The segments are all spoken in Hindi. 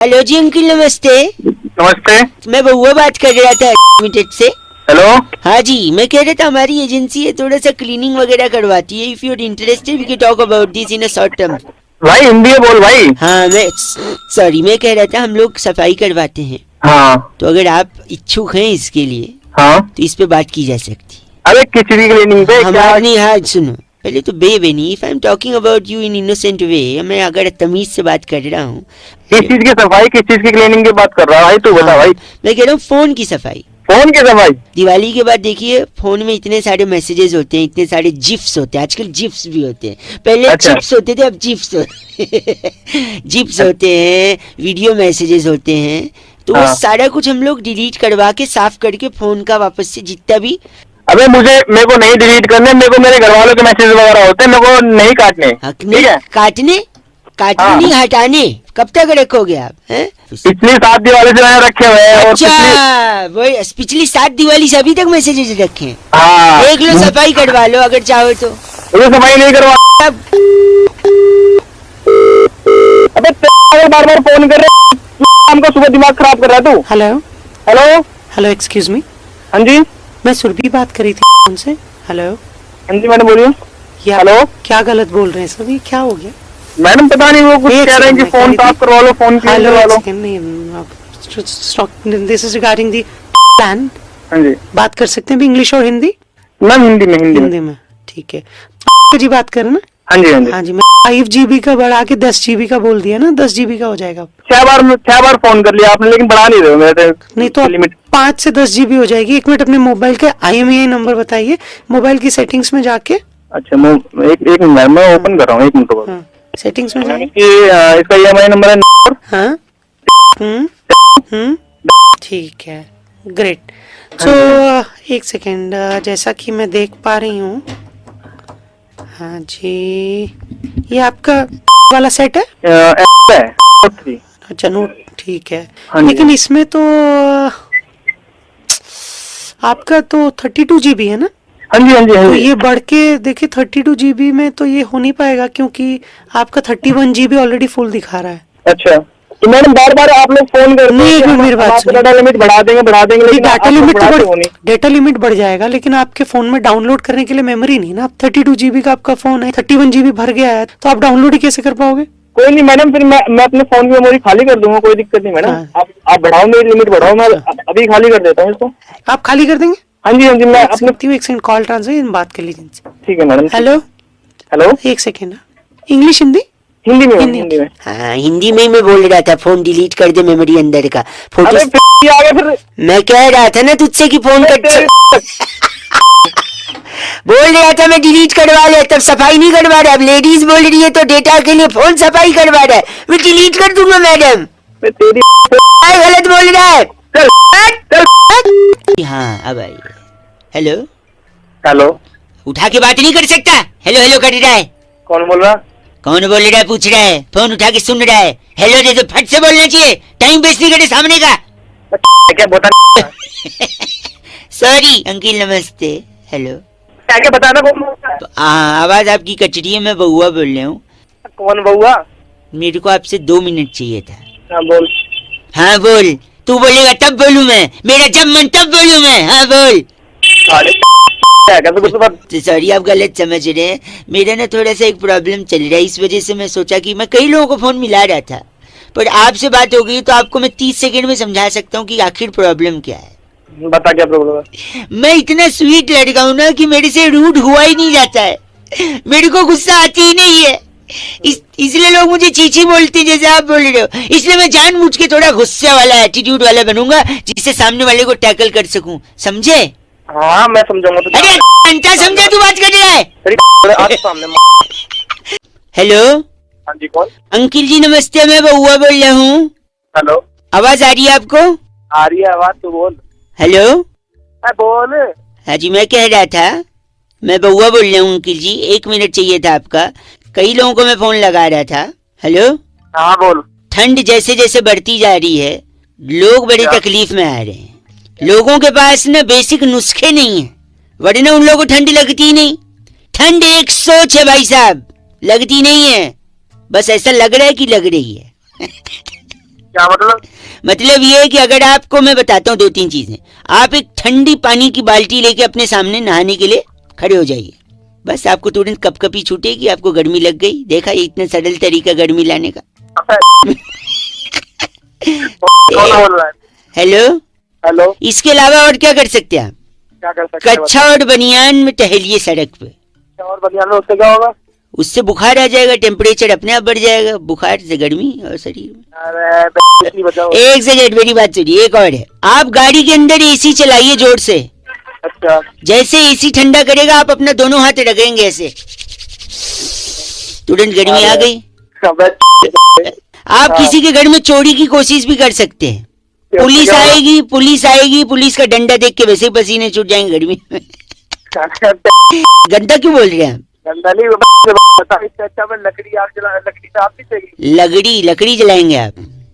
हेलो जी अंकिल, नमस्ते। नमस्ते। मैं बउआ बात कर रहा था लिमिटेड से। हेलो। हाँ जी, मैं कह रहा था हमारी एजेंसी है, थोड़ा सा क्लीनिंग वगैरह करवाती है। If you are interested we can talk about this in a short term. भाई हिंदी में बोल भाई। हाँ मैं कह रहा था हम लोग सफाई करवाते हैं। हाँ तो अगर आप इच्छुक हैं इसके लिए हाँ। तो इस पे बात की जा सकती है। अरे किचड़ी क्लीनिंग पे क्या? हमारी हाँ सुनो, पहले तो बे नहीं, if I am talking about you in innocent way, मैं अगर तमीज से बात कर रहा हूँ। किस चीज की सफाई, किस चीज की क्लीनिंग की बात कर रहा है भाई? तू बता भाई। मैं कह रहा हूँ फोन की सफाई। फोन की सफाई? दिवाली के बाद देखिए फोन में इतने सारे मैसेजेस होते हैं, इतने सारे जिफ्स होते हैं, आजकल जिफ्स भी होते हैं। पहले अच्छा। चिप्स होते थे, अब जिफ्स जिप्स होते हैं, वीडियो मैसेजेस होते हैं। तो वो हाँ। सारा कुछ हम लोग डिलीट करवा के साफ करके फोन का वापस से जितना भी। अबे मेरे को नहीं डिलीट करने, मेरे को मेरे घर वालों के मैसेज वगैरह होते हैं, मेरे को नहीं काटने। ठीक है? काटने हाँ। नहीं, हटाने। कब तक रखोगे आप हैं? पिछली 7 दिवाली से मैंने रखे हुए हैं। और अच्छा, वही पिछली 7 दिवाली से अभी तक मैसेजेस रखे हैं। हाँ देख लो, सफाई करवा लो अगर चाहो तो। मुझे सफाई नहीं करवा। अबे बार बार फोन कर रहे, हमको सुबह दिमाग खराब कर रहा है तू। Hello hello. Hello, excuse me, हाँ जी। मैं सुरभि बात करी थी उनसे। हेलो। हाँ जी मैडम बोलिए। ये आप हेलो। क्या गलत बोल रहे हैं सर? ये क्या हो गया? मैडम पता नहीं, वो कुछ एक कह रहे हैं कि सेकंड, फोन मैं कह रही साफ करवा लो, फोन क्लीन हेलो, करवा लो। This is regarding the plan. हाँ जी बात कर सकते हैं भी इंग्लिश और हिंदी? मैम, हिंदी में। हिंदी में ठीक है जी, बात करें ना। हाँ जी हाँ जी। हाँ जी, मैं 5 GB का बढ़ा के 10 GB का बोल दिया ना, 10 GB का हो जाएगा। 6 बार फोन कर लिया आपने, लेकिन बढ़ा नहीं रहे हो मेरे। नहीं तो लिमिट 5 से 10 GB हो जाएगी। 1 मिनट, अपने मोबाइल के IMEI नंबर बताइए, मोबाइल की सेटिंग्स में जाके। अच्छा एक मिनट मैं ओपन कर रहा हूँ, 1 मिनट बाद। हाँ, सेटिंग्स में जाइए। इसका EMI नंबर है। हाँ ठीक है, ग्रेट। सो एक सेकेंड, जैसा कि मैं देख पा रही हूँ, हाँ जी, ये आपका वाला सेट है। अच्छा, नोट ठीक है। हाँ जी। लेकिन इसमें तो आपका तो 32 GB है ना? हाँ जी हाँ जी हाँ तो जी। ये बढ़ के देखिए 32 GB में तो ये हो नहीं पाएगा, क्योंकि आपका 31 GB ऑलरेडी फुल दिखा रहा है। अच्छा तो मैडम बार बार आप लोग फोन करते नहीं, एक मिनट मेरी बात सुनिए। डाटा लिमिट बढ़ा देंगे लेकिन डेटा लिमिट बढ़ जाएगा, लेकिन आपके फोन में डाउनलोड करने के लिए मेमोरी नहीं ना। 32 GB का आपका फोन है, 31 GB भर गया है, तो आप डाउनलोड ही कैसे कर पाओगे? कोई नहीं मैडम, फिर मैं अपने फोन की मेमोरी खाली कर दूंगा, कोई दिक्कत नहीं मैडम। हाँ। आप बढ़ाओ, मेरी लिमिट बढ़ाओ, मैं अभी खाली कर देता हूँ इसको। आप खाली कर देंगे? हाँ जी मैं अपने। एक सेकंड, कॉल ट्रांसफर बात कर लीजिए इनसे। ठीक है मैडम। Hello hello. एक सेकेंड, इंग्लिश हिंदी? हिंदी में। हाँ, हिंदी में ही मैं बोल रहा था, फोन डिलीट कर दे मेमोरी अंदर का फोटो। अबे फिर आ गया फिर। मैं कह रहा था ना तुझसे कि फोन कर बोल रहा था मैं डिलीट करवा ले, तब सफाई नहीं करवा रहा। अब लेडीज बोल रही है तो डेटा के लिए फोन सफाई करवा रहा है, मैं डिलीट कर दूंगा मैडम। तेरी गलत बोल रहा है। चल। हाँ अब आई। हेलो। हेलो। उठा के बात नहीं कर सकता? हेलो हेलो कर रहा है। कौन बोल रहा? कौन बोल रहा है पूछ रहा है, फोन उठा के सुन रहा है। हेलो दे तो फट से बोलना चाहिए, टाइम वेस्ट नहीं करे सामने का। क्या बता? सॉरी अंकिल, नमस्ते। हेलो। क्या बताना? कौन बोल रहा है? हाँ, आवाज आपकी कट रही है, मैं बउआ बोल रहा हूँ। कौन बउआ? मेरे को आपसे 2 मिनट चाहिए था। हाँ बोल। हाँ बोल, तू बोलेगा तब बोलूं मैं, मेरा जब मन तब बोलूं मैं। हाँ बोल। सॉरी आप गलत समझ रहे हैं, मेरा ना थोड़ा सा एक प्रॉब्लम चल रहा है, इस वजह से मैं सोचा कि मैं कई लोगों को फोन मिला रहा था, पर आपसे बात हो गई तो आपको मैं 30 सेकंड में समझा सकता हूँ कि आखिर प्रॉब्लम क्या है। बता क्या प्रॉब्लम है? मैं इतना स्वीट लड़का हूँ ना कि मेरे से रूड हुआ ही नहीं जाता है, मेरे को गुस्सा आती ही नहीं है। इसलिए लोग मुझे चीची बोलते हैं जैसे आप बोल रहे हो। इसलिए मैं जानबूझ के थोड़ा गुस्से वाला, एटीट्यूड वाला बनूंगा, जिससे सामने वाले को टैकल कर सकूं, समझे? हाँ मैं समझाऊंगा। तो अरे अंता समझा तू बात कर रहा है। सामने। हेलो। हाँ जी कौन? अंकिल जी नमस्ते, मैं बउआ बोल रहा हूँ। हेलो। आवाज आ रही है आपको? आ रही है आवाज, तो बोल। हेलो। बोल। हाँ जी, मैं कह रहा था मैं बउआ बोल रहा हूँ अंकिल जी, 1 मिनट चाहिए था आपका। कई लोगों को मैं फोन लगा रहा था। हेलो। हाँ बोल। ठंड जैसे जैसे बढ़ती जा रही है, लोग बड़ी तकलीफ में आ रहे हैं। लोगों के पास ना बेसिक नुस्खे नहीं है, वरना उन लोगों को ठंड लगती ही नहीं। ठंड एक सोच है भाई साहब, लगती नहीं है, बस ऐसा लग रहा है कि लग रही है। क्या मतलब? मतलब ये है कि अगर आपको मैं बताता हूँ 2-3 चीजें, आप एक ठंडी पानी की बाल्टी लेके अपने सामने नहाने के लिए खड़े हो जाइए, बस आपको तुरंत कपकपी छूटेगी, आपको गर्मी लग गई। देखा ये इतना सरल तरीका गर्मी लाने का। कौन बोल रहा है? हेलो, हेलो, इसके अलावा और क्या कर सकते हैं आप? क्या कर सकते हैं? कच्छा और बनियान में टहलिए सड़क पे, और बनियान में उससे क्या होगा? उससे बुखार आ जाएगा, टेम्परेचर अपने आप बढ़ जाएगा, बुखार से गर्मी और शरीर में। अरे नहीं बताओ। एक सेकेंड मेरी बात सुनिए, एक और है, आप गाड़ी के अंदर एसी चलाइए जोर से, अच्छा, जैसे एसी ठंडा करेगा आप अपना दोनों हाथ रगेंगे ऐसे, तुरंत गर्मी आ गई। आप किसी के घर में चोरी की कोशिश भी कर सकते हैं, पुलिस आएगी, पुलिस का डंडा देख के वैसे ही पसीने छूट जाएंगे गर्मी में। गंदा क्यों बोल रहे हैं आप? गंदा नहीं बता, इससे अच्छा मैं लकड़ी आग जला, लकड़ी तो आप भी चाहिए। लकड़ी जलाएंगे आप?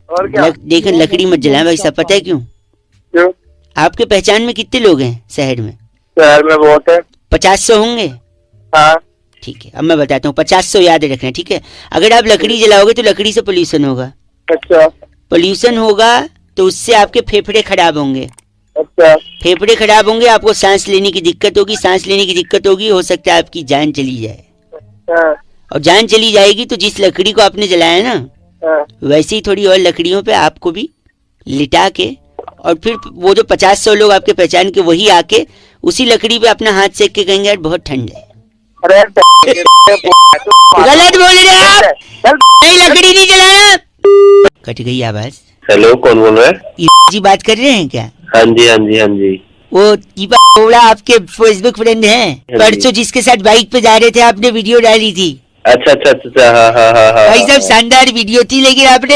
और क्या? देखें लकड़ी मत जलाएं भाई साहब, पता है क्यों? क्यों? आपके पहचान में कितने लोग हैं शहर में? शहर में बहुत है। 50-100 होंगे। हाँ ठीक है, अब मैं बताता हूँ, 50-100 याद रखना, ठीक है? अगर आप लकड़ी जलाओगे तो लकड़ी से पोल्यूशन होगा, अच्छा पोल्यूशन होगा तो उससे आपके फेफड़े खराब होंगे, अच्छा फेफड़े खराब होंगे, आपको सांस लेने की दिक्कत होगी, सांस लेने की दिक्कत होगी, हो सकता है आपकी जान चली जाए। हाँ, और जान चली जाएगी तो जिस लकड़ी को आपने जलाया ना, हाँ, वैसे ही थोड़ी और लकड़ियों पे आपको भी लिटा के, और फिर वो जो 50-100 लोग आपके पहचान के वही आके उसी लकड़ी पे अपना हाथ सेक के कहेंगे यार बहुत ठंड है। अरे गलत बोल रहे हैं आप, नहीं लकड़ी नहीं जलाना। कट गई आवाज। हेलो, कौन बोल रहा है? ये जी बात कर रहे हैं क्या? हाँ जी हाँ जी हाँ जी। वो दीपा कोड़ा आपके फेसबुक फ्रेंड हैं, परसों जिसके साथ बाइक पे जा रहे थे, आपने वीडियो डाली थी। अच्छा अच्छा अच्छा, हाँ हाँ हाँ हाँ। भाई साहब शानदार वीडियो थी, लेकिन आपने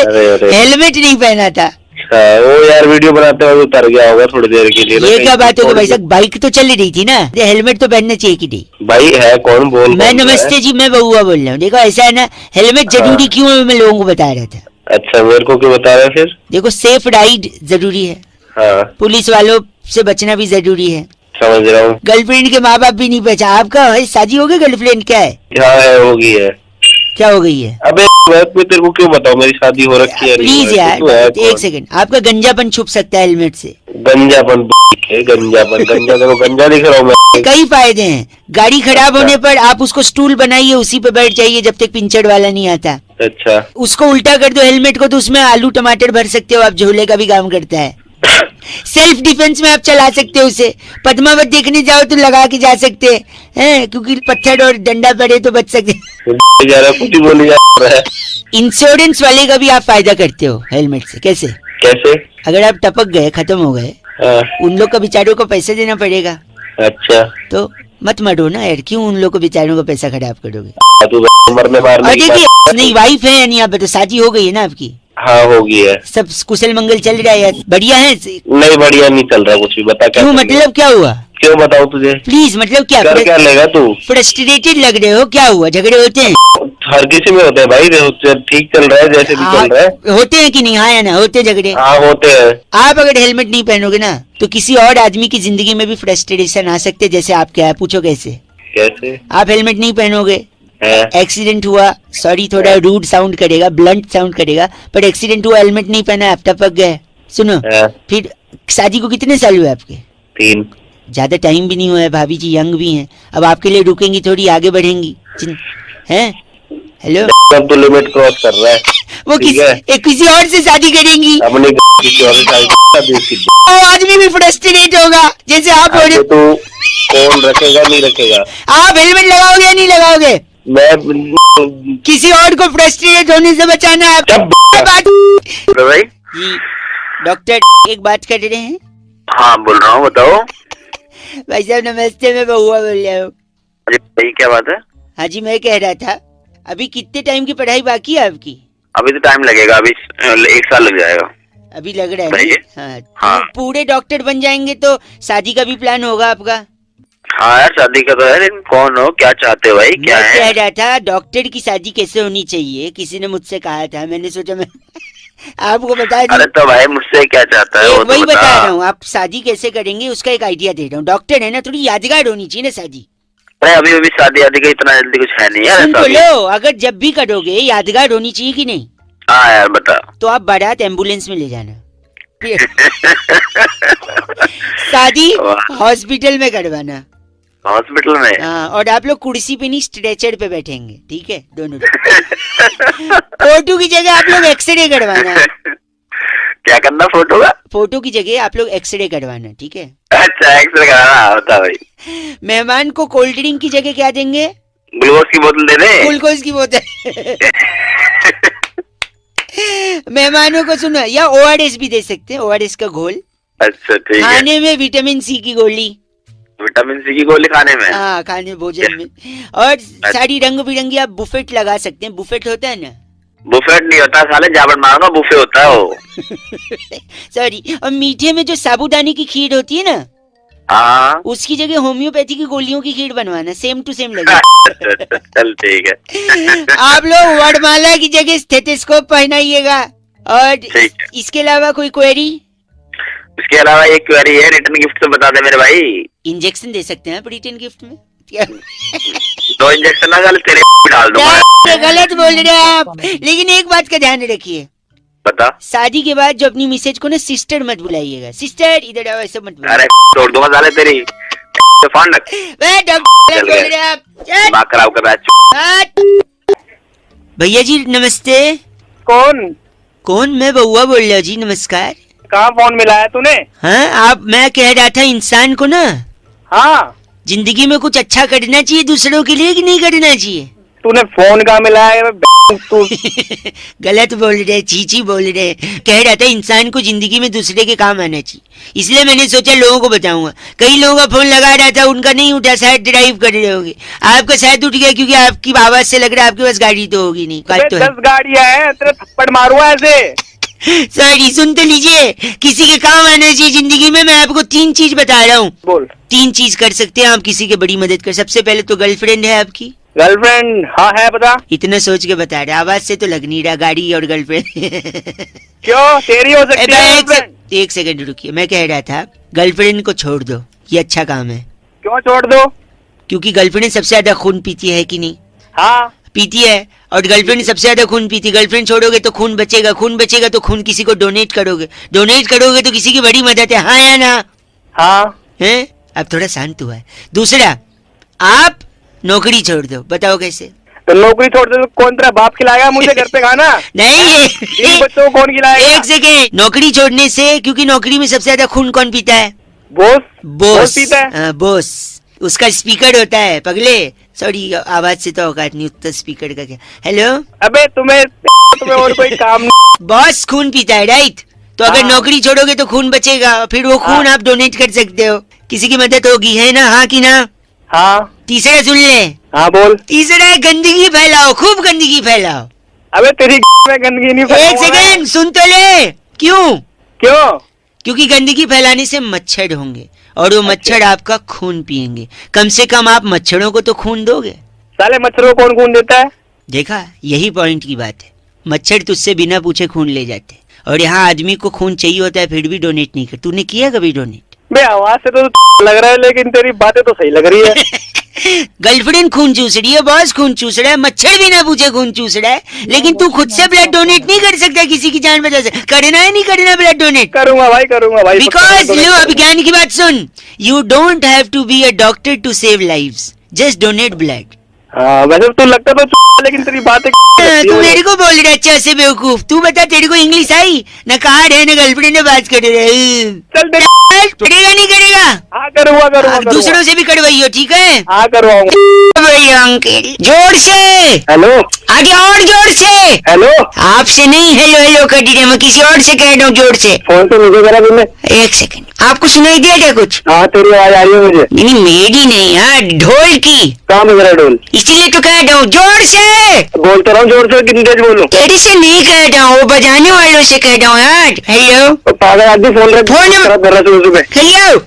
हेलमेट नहीं पहना था। हाँ, वो यार वीडियो बनाते वक्त उतर गया होगा थोड़ी देर के लिए। ये क्या बात होगी भाई साहब, बाइक तो चल रही थी ना, हेलमेट तो पहनना चाहिए कि नहीं? भाई है कौन बोल? मैं नमस्ते जी, मैं बउआ बोल रहा हूँ। देखो ऐसा है ना, हेलमेट जरूरी क्यों है मैं लोगों को बता रहा था। अच्छा, मेरे को क्यों बता रहे हैं फिर? देखो सेफ राइड जरूरी है, हाँ पुलिस वालों से बचना भी जरूरी है, समझ रहा हूँ। गर्लफ्रेंड के माँ बाप भी नहीं पहचान। आपका भाई शादी हो गई, गर्लफ्रेंड क्या है? हाँ है, होगी है। क्या हो गई है? अबे मैं तेरे को क्यों बताऊँ मेरी शादी हो रखी है? प्लीज यार एक सेकंड, आपका गंजापन छुप सकता है हेलमेट से। गंजापन गंजापन गंजा देखो, गंजा दिख रहा हूँ मैं। कई फायदे हैं, गाड़ी खराब होने पर आप उसको स्टूल बनाइए, उसी पे बैठ जाइए जब तक पिंचड़ वाला नहीं आता। अच्छा, उसको उल्टा कर दो हेलमेट को, तो उसमें आलू टमाटर भर सकते हो आप, झोले का भी काम करता है। सेल्फ डिफेंस में आप चला सकते हो उसे, पद्मावत देखने जाओ तो लगा के जा सकते हैं, क्योंकि पत्थर और डंडा पड़े तो बच सकते। कुछ ही बोली जा रहा है। इंश्योरेंस वाले का भी आप फायदा करते हो हेलमेट से। कैसे? कैसे? अगर आप टपक गए, खत्म हो गए, हाँ, उन लोग का बेचारों को पैसे देना पड़ेगा, अच्छा तो मत मरो ना यार, क्यों उन लोग को बेचारों को पैसा खराब करोगे? तू मरने और मारने की देखिए बात नहीं, वाइफ है यानी आप, तो शादी हो गई है ना आपकी, हाँ होगी है। सब कुशल मंगल चल रहा है यार, बढ़िया है। नहीं बढ़िया नहीं चल रहा कुछ भी, बता क्या क्यों, चल रहा है? मतलब क्या हुआ? क्यों बताऊँ तुझे? प्लीज, मतलब क्या कर क्या लेगा तू? फ्रस्ट्रेटेड लग रहे हो, क्या हुआ? झगड़े होते हैं? हर किसी में होते हैं भाई, ठीक चल रहा है जैसे भी चल रहा है। होते हैं कि नहीं? हाँ या ना, होते झगड़े? हाँ होते हैं। आप अगर हेलमेट नहीं पहनोगे ना, तो किसी और आदमी की जिंदगी में भी फ्रस्ट्रेशन आ सकते हैं, जैसे आप क्या है, पूछो कैसे? कैसे? आप हेलमेट नहीं पहनोगे, है? एक्सीडेंट हुआ, सॉरी थोड़ा रूड साउंड करेगा, ब्लंट साउंड करेगा, पर एक्सीडेंट हुआ, हेलमेट नहीं पहना, आप टपक गए, सुनो, है? फिर शादी को कितने साल हुए आपके? 3। ज्यादा टाइम भी नहीं हुआ है, भाभी जी यंग भी हैं, अब आपके लिए रुकेंगी थोड़ी, आगे बढ़ेंगी हैं? हेलो, अब तो लिमिट क्रॉस कर रहा है। वो किसी और से शादी करेंगी, अपनी किसी और से शादी की। वो आदमी भी फ्रस्ट्रेट होगा जैसे आप हो रहे। तू कौन रखेगा नहीं रखेगा? आप हेलमेट लगाओगे या नहीं लगाओगे? मैं किसी और को फ्रस्ट्रेट होने से बचाना है भाई। जी डॉक्टर एक बात कर रहे हैं। हाँ बोल रहा हूँ, बताओ। भाई साहब नमस्ते, मैं बउआ बोल रहा हूँ। अरे भाई क्या बात है? हाँ जी, मैं कह रहा था अभी कितने टाइम की पढ़ाई बाकी है आपकी? अभी तो टाइम लगेगा, अभी 1 साल लग जाएगा। अभी लग रहा है बताइए। हाँ, हाँ। पूरे डॉक्टर बन जाएंगे तो शादी का भी प्लान होगा आपका? हाँ यार शादी का तो है, लेकिन कौन हो, क्या चाहते हो भाई, क्या मैं है? कह रहा था डॉक्टर की शादी कैसे होनी चाहिए, किसी ने मुझसे कहा था, मैंने सोचा मैं आपको बता दूं। अरे तो भाई मुझसे क्या चाहता है वो तो वही बता। बता रहा हूँ, आप शादी कैसे करेंगे उसका एक आइडिया दे रहा हूँ। डॉक्टर है ना, थोड़ी यादगार होनी चाहिए ना शादी। अरे अभी अभी शादी आदि का इतना जल्दी कुछ है नहीं यार। सुन तो ऐसा भी। लो, अगर जब भी करोगे यादगार होनी चाहिए कि नहीं? हाँ यार बता। तो आप बारात एम्बुलेंस में ले जाना। शादी वाह। हॉस्पिटल में करवाना। हॉस्पिटल में? हाँ, और आप लोग कुर्सी पे नहीं स्ट्रेचर पे बैठेंगे, ठीक है दोनों। फोटो की जगह आप लोग एक्सरे करवाना। क्या करना फोटो का? फोटो की जगह आप लोग एक्सरे करवाना, ठीक है। अच्छा एक्सरे कराना होता भाई। मेहमान को कोल्ड ड्रिंक की जगह क्या देंगे? ग्लूकोज की बोतल दे दे। ग्लूकोज की बोतल। मेहमानों को सुनो, या ORS भी दे सकते हैं, ORS का घोल। अच्छा ठीक है। खाने में विटामिन C की गोली। विटामिन सी की गोली खाने में? हाँ, खाने भोजन में। और सारी रंग बिरंगी आप बुफेट लगा सकते हैं। बुफेट होता है ना? बुफेट नहीं होता साले, जाबड़ मारूंगा, बुफे होता है वो। सॉरी। और मीठे में जो साबूदाने की खीर होती है ना, हाँ उसकी जगह होम्योपैथी की गोलियों की खीर बनवाना, सेम टू सेम लगेगा। अच्छा, चल ठीक है। आप लोग वर्णमाला की जगह स्टेथोस्कोप पहनाइएगा। और ठीक है। इसके अलावा कोई क्वेरी? इसके अलावा एक क्वेरी है, रिटर्न गिफ्ट से बता दे मेरे भाई। इंजेक्शन दे सकते हैं आप रिटर्न गिफ्ट में? क्या? 2 इंजेक्शन ना तेरे डाल दूंगा। क्या गलत बोल रहे हैं आप। लेकिन एक बात का ध्यान रखिए, बता। शादी के बाद जो अपनी मिसेज को ना सिस्टर मत बुलाइएगा। सिस्टर इधर आओ, ऐसा मत बुलाइए। अरे तोड़ दूंगा साले तेरी फोन रख। वे डॉक्टर बोल रहे हैं आप। चल। दिमाग खराब कर रहा है। हट। भैया जी नमस्ते। कौन? कौन? मैं बउआ बोल रहा हूँ जी, नमस्कार। कहाँ फोन मिलाया तूने? हाँ, आप, मैं कह रहा था इंसान को ना हाँ जिंदगी में कुछ अच्छा करना चाहिए दूसरों के लिए कि नहीं करना चाहिए? तूने फोन कहाँ मिलाया? तू गलत बोल रहे, चीची बोल रहे। कह रहा था इंसान को जिंदगी में दूसरे के काम आना चाहिए, इसलिए मैंने सोचा लोगों को बताऊंगा। कई लोगों का फोन लगा रहा था, उनका नहीं उठा, शायद ड्राइव कर रहे होंगे। आपका शायद उठ गया, क्योंकि आपकी आवाज से लग रहा है आपके पास गाड़ी तो होगी नहीं। तो 10 गाड़ियाँ हैं, तेरे थप्पड़ मारूंगा ऐसे। सॉरी, सुन तो लीजिए। किसी के काम आना चाहिए जिंदगी में। मैं आपको 3 चीज बता रहा हूँ। बोल। 3 चीज कर सकते हैं आप किसी के बड़ी मदद कर। सबसे पहले तो गर्लफ्रेंड है आपकी? गर्लफ्रेंड? हाँ है, बता। इतना सोच के बता रहे, आवाज से तो लग नहीं रहा। गाड़ी और गर्लफ्रेंड। क्यों, तेरी हो सकती है गर्लफ्रेंड? एक सेकंड रुकिए, मैं कह रहा था गर्लफ्रेंड को छोड़ दो, ये अच्छा काम है। क्यों छोड़ दो? क्योंकि गर्लफ्रेंड सबसे ज्यादा खून पीती है कि नहीं? हाँ पीती है। और गर्लफ्रेंड सबसे ज्यादा खून पीती। गर्लफ्रेंड छोड़ोगे तो खून बचेगा, खून बचेगा तो खून किसी को डोनेट करोगे, डोनेट करोगे तो किसी की बड़ी मदद है। हाँ या ना? हाँ है? अब थोड़ा शांत हुआ है। दूसरा, आप नौकरी छोड़ दो। बताओ कैसे? तो नौकरी छोड़ दे तो कौन तेरा बाप खिलाएगा मुझे घर पे खाना? नहीं, इन बच्चों को कौन खिलाएगा? एक सेकेंड। नौकरी छोड़ने से, क्योंकि नौकरी में सबसे ज्यादा खून कौन पीता है? बॉस। बॉस पीता है? हाँ, बॉस। उसका स्पीकर होता है पगले। सॉरी, आवाज से तो औकात नहीं उतना, स्पीकर का क्या। हेलो। अबे तुम्हें और कोई काम नहीं? बॉस खून पीता है, राइट? तो अगर हाँ। नौकरी छोड़ोगे तो खून बचेगा, फिर वो खून आप डोनेट कर सकते हो, किसी की मदद होगी, है ना? हाँ कि ना? हाँ तीसरा सुन ले। हाँ बोल। तीसरा है गंदगी फैलाओ, खूब गंदगी फैलाओ। अबे तेरी में गंदगी नहीं एक फैलाऊंगा मैं। सेकेंड, सुन तो ले। क्यों? क्यों? क्योंकि गंदगी फैलाने से मच्छर होंगे, और वो मच्छर आपका खून पिएंगे। कम से कम आप मच्छरों को तो खून दोगे। साले मच्छरों को कौन खून देता है? देखा, यही पॉइंट की बात है। मच्छर तुझसे बिना पूछे खून ले जाते हैं, और यहाँ आदमी को खून चाहिए होता है फिर भी डोनेट नहीं कर। तूने किया कभी डोनेट? बे आवाज से तो लग रहा है, लेकिन तेरी बातें तो सही लग रही है। गर्लफ्रेंड खून चूस रही है, बॉस खून चूस रहा है, मच्छर बिना पूछे खून चूस रहा है, लेकिन तू खुद से ब्लड डोनेट नहीं कर सकता किसी की जान बचा से। करना है नहीं करना ब्लड डोनेट? करूंगा भाई। बिकॉज लो, अब ज्ञान की बात सुन। You don't have to be a doctor to save lives, just donate blood. हाँ वैसे तो लगता तो लेकिन तेरी बातें तू मेरे को बोल रहा है अच्छा से बेवकूफ। तू बता, तेरे को इंग्लिश आई? न कार्ड है न गर्लफ्रेंड ने बात कर रहे। चल दे। करेगा नहीं करेगा? हाँ करूँगा। आप दूसरों से भी करवाइयो, ठीक है? हाँ करवाऊंगा। भैया अंकल, जोर से। हेलो। आगे और जोर से। हेलो। आपसे नहीं हेलो कर रही, मैं किसी और से कह रहा हूँ जोर से। फोन तो मुझे करा तुमने। एक सेकंड, आपको सुनाई दिया क्या कुछ? हाँ तेरी आवाज आ रही है मुझे। नहीं मेरी नहीं, हाँ ढोल की। कहाँ में मेरा ढोल? इसलिए तो कह रहा हूँ जोर से। बोल तो रहा हूँ जोर से, कितनी तेज बोलूं? तेरे से नहीं कह रहा हूँ, वो बजाने वालों से कह रहा हूँ यार। हेलो। पागल आदमी फोन रख। फोन खराब कर रहा सुबह सुबह। हेलो।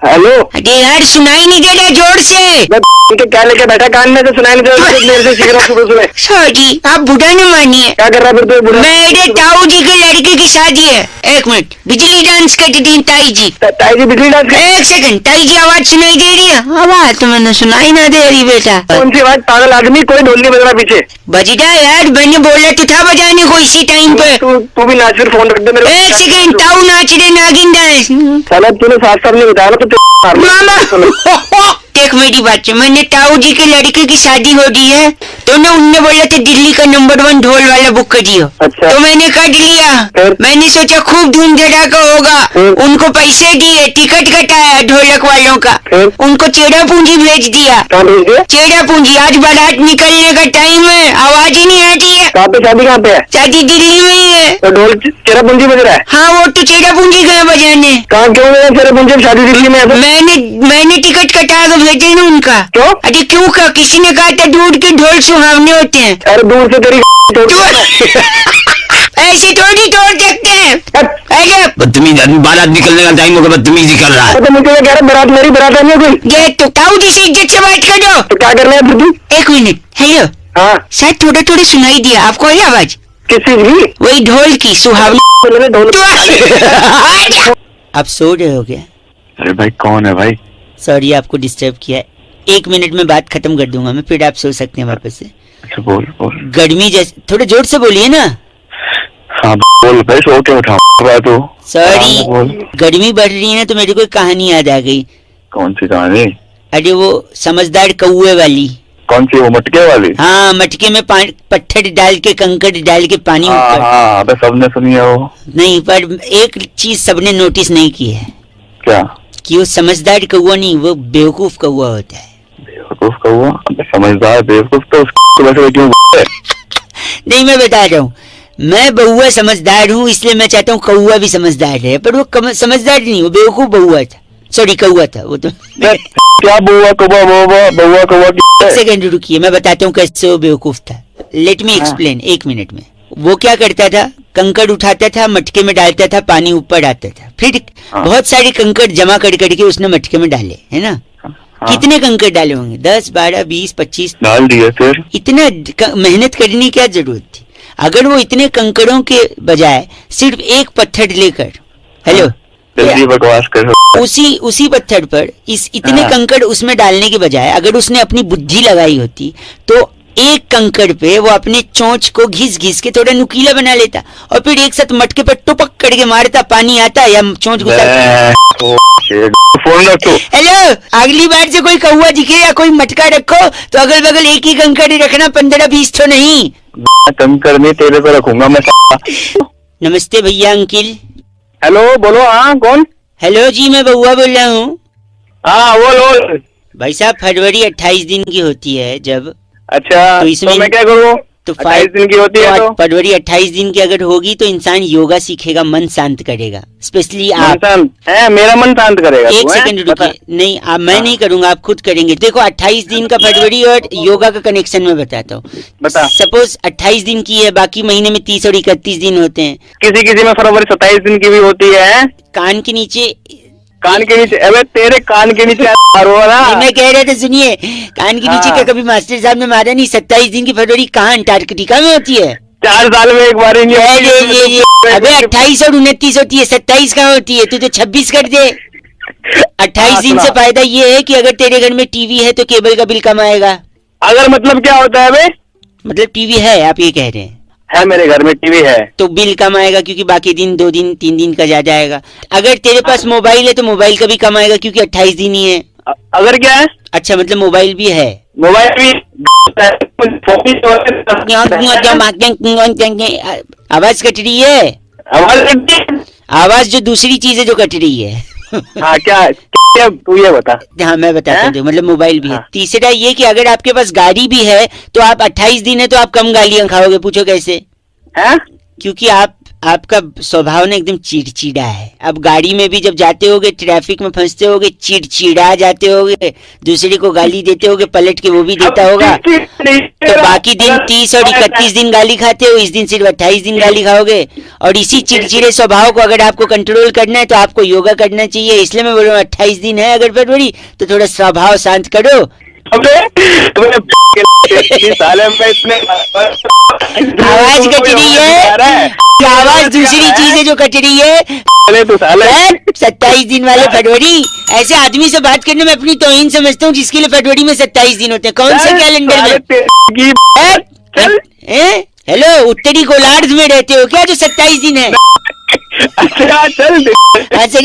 हेलो। अरे यार सुनाई नहीं दे रहा, जोर से। मैं क्या लेके बैठा कान में, तो सुनाई नहीं देता, देर से सीख रहा हूँ सुबह सुबह। सॉरी, आप बुढ़ा न मानिए। क्या कर रहा है फिर तू बुढ़ा? मेरे ताऊ जी के लड़के की शादी है। एक मिनट, बिजली डांस करती थी ताई जी। ताई जी बिजली डांस कर? एक सेकंड, ताई जी आवाज सुनाई दे रही है? आवाज तो मैंने सुनाई ना दे रही बेटा। कौन सी आवाज? पागल आदमी, कोई ढोल नहीं बज रहा पीछे। बजता यार, मैंने बोला तो था बजाने को इसी टाइम पे। तू भी नाच, फिर फोन रख दे मेरे को। एक सेकंड, ताऊ नाच रहे नागिन डांस। साला तूने साफ साफ नहीं बताया ना, तो मामा देख मेरी बात है, मैंने ताऊ जी के लड़के की शादी हो रही है तो ना उनने बोला था दिल्ली का नंबर 1 ढोल वाला बुक करियो। अच्छा। तो मैंने कर लिया। फिर? मैंने सोचा खूब धूम धड़ाका होगा। उनको पैसे दिए, टिकट कटाया ढोलक वालों का। फिर? उनको चेड़ा पूंजी भेज दिया। कहाँ भेज दिया? चेड़ा पूंजी, आज बारात निकलने का टाइम है, आवाज ही नहीं आती है। कहाँ पे शादी? कहाँ पे है? शादी दिल्ली में ही है। तो ढोल चेरा पूंजी बज रहा है? हाँ, वो तो चेड़ा पूंजी गए बजाने। कहाँ क्यों गया चेरा पूंजी? शादी दिल्ली में है तो? मैंने टिकट कटा कर भेजे ना उनका। क्यों? अरे क्यों का, किसी ने कहा था दूध के ढोल सुहावने होते हैं। अरे दूर से तेरी ऐसे थोड़ी तोड़ सकते हैं। अरे बदतमीज आदमी, बारात निकलने का टाइम होगा, बदतमीजी कर रहा है। तो मुझे कह रहा बारात मेरी बारात नहीं है कोई। ये तो ताऊ जी से इज्जत से बात करो। तो क्या करना है फिर तू? एक मिनट, हेलो। हाँ, शायद थोड़ा थोड़ा सुनाई दिया आपको है आवाज? किस चीज की? वही ढोल की सुहावनी। मैंने ढोल आप सो रहे हो क्या? अरे भाई कौन है भाई? सॉरी आपको डिस्टर्ब किया है। 1 मिनट में बात खत्म कर दूंगा मैं, फिर आप सो सकते हैं वापस से। अच्छा बोल बोल। गर्मी जैसे, थोड़ा जोर से बोलिए ना। हाँ बोल भाई, सो के उठा बात हो। सॉरी, बोल। गर्मी बढ़ रही है ना तो मेरे को एक कहानी याद आ गई। कौन सी कहानी? अरे वो समझदार कौए वाली। कौन सी, वो मटके वाली? हाँ, मटके में पत्थर डाल के, कंकड़ डाल के पानी हाँ ऊपर। हाँ, अबे सबने सुनी है वो। नहीं, पर एक चीज सबने नोटिस नहीं की है क्या? कि वो समझदार कौआ नहीं, वो बेवकूफ कौआ होता है। बेवकूफ कौआ? अबे समझदार बेवकूफ तो उसको वैसे क्यों बोलते? नहीं, मैं बता रहा हूँ, मैं बउआ समझदार हूँ इसलिए मैं चाहता हूँ कौआ भी समझदार है, पर वो समझदार नहीं, वो बेवकूफ बउआ था। सॉरी, कौआ था वो तो। क्या बुआ कौवा बउआ कौवा एक सेकंड रुकिए, मैं बताता हूँ कैसे वो बेवकूफ था। Let me explain. 1 मिनट में वो क्या करता था, कंकड़ उठाता था, मटके में डालता था, पानी ऊपर आता था, फिर बहुत सारे कंकड़ जमा कर करके उसने मटके में डाले, है ना? कितने कंकड़ डाले होंगे? 10, 12, 20, 25 डाल दिए। फिर इतना मेहनत करने की क्या जरूरत थी? अगर वो इतने कंकड़ों के बजाय सिर्फ एक पत्थर लेकर, हेलो, जल्दी बकवास कर। उसी पत्थर पर इतने कंकड़ उसमें डालने के बजाय अगर उसने अपनी बुद्धि लगाई होती तो एक कंकड़ पे वो अपने चोंच को घिस घिस के थोड़ा नुकीला बना लेता और फिर एक साथ मटके पर टुपक करके मारता, पानी आता या चोंच घुसा। फोन रख तू। हेलो, अगली बार से कोई कौआ दिखे या कोई मटका रखो तो अगल बगल एक ही कंकड़ रखना, 15-20 तो नहीं। कंकड़ नहीं, तेरे को रखूंगा मैं। नमस्ते भैया, अंकिल। हेलो, बोलो। हाँ, कौन? हेलो जी, मैं बउआ बोल रहा हूँ। हाँ, बोलो। भाई साहब, फरवरी 28 दिन की होती है जब, अच्छा, तो इसमें मैं क्या करूँ? तो 28 दिन की होती है तो? फरवरी 28 दिन की अगर होगी तो इंसान योगा सीखेगा, मन शांत करेगा। स्पेशली आप। है, मेरा मन शांत करेगा। एक सेकंड रुकिए, नहीं आप, मैं नहीं करूंगा, आप खुद करेंगे। देखो 28 दिन का फरवरी और योगा का कनेक्शन मैं बताता हूँ। बता। सपोज 28 दिन की है, बाकी महीने में 30 और 31 दिन होते हैं। किसी में फरवरी 27 दिन की भी होती है। कान के नीचे, अबे तेरे कान के नीचे मैं कह रहा था, सुनिए, कान के नीचे हाँ। क्या कभी मास्टर साहब ने मारा नहीं? 27 दिन की फरवरी कहाँ अंटार्कटिका में होती है? 4 साल में एक बार अबे 28 और 29 होती है, 27 कहाँ होती है? तू तो 26 कर दे। 28 दिन से फायदा ये है कि अगर तेरे घर में टीवी है तो केबल का बिल कम आएगा। अगर मतलब क्या होता है बे? मतलब टीवी है, आप ये कह रहे हैं? है, मेरे घर में टीवी है तो बिल कम आएगा क्योंकि बाकी दिन 2 दिन 3 दिन का ज्यादा आएगा। अगर तेरे पास मोबाइल है तो मोबाइल का भी कम आएगा क्योंकि 28 दिन ही है। अगर क्या है? अच्छा, मतलब मोबाइल भी है। मोबाइल भी आवाज कट रही है, आवाज जो दूसरी चीज है जो कट रही है। हाँ, क्या तू ये बता। हाँ, मैं बताता हूँ, मतलब मोबाइल भी है। हाँ। तीसरा ये कि अगर आपके पास गाड़ी भी है तो आप 28 दिन है तो आप कम गालियां खाओगे। पूछो कैसे? है? क्योंकि आपका स्वभाव ना एकदम चिड़चिड़ा है। अब गाड़ी में भी जब जाते होगे, ट्रैफिक में फंसते होगे, चिड़चिड़ा जाते होगे, दूसरे को गाली देते होगे, पलट के वो भी देता होगा, तो बाकी दिन 30 और 31 दिन गाली खाते हो, इस दिन सिर्फ 28 दिन गाली खाओगे। और इसी चिड़चिड़े स्वभाव को अगर आपको कंट्रोल करना है तो आपको योगा करना चाहिए। इसलिए मैं बोल रहा हूँ 28 दिन है अगर फरवरी तो थोड़ा स्वभाव शांत करो। साले में इतने आवाज कट रही है, ये आवाज दूसरी चीज है जो कट रही है। अरे तू साले 27 दिन वाले फरवरी, ऐसे आदमी से बात करने में अपनी तौहीन समझता हूँ जिसके लिए फरवरी में 27 दिन होते हैं। कौन से कैलेंडर में? चल हेलो, उत्तरी गोलार्ध में रहते हो क्या जो 27 दिन है? अच्छा चल अच्छा